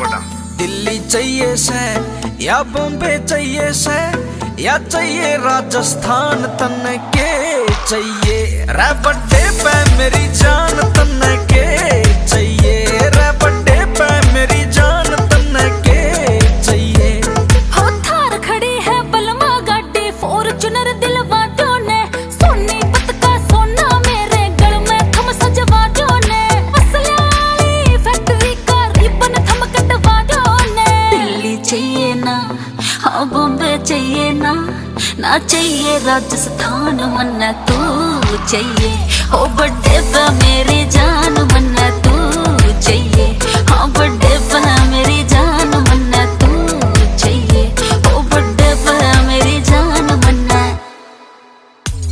दिल्ली चाहिए से या बॉम्बे चाहिए से या चाहिए राजस्थान तन के चाहिए रे बड्डे पे मेरी जान तन के चाहिए रे बड्डे पे मेरी जान तन के चाहिए। हो थार खड़ी है बलमा गाड़ी फॉर्च्यूनर दिलवा दो ने सोनी पतका सोना मेरे गल में थम सजवा दो ने असली फैक्ट्री का रिबन थम कटवा दो ने। दिल्ली चाहिए ना हाँ बॉम्बे चाहिए ना ना चाहिए राजस्थान मन तू चाहिए हो बड्डे पे मेरी जान मन तू चाहिए हाँ बड्डे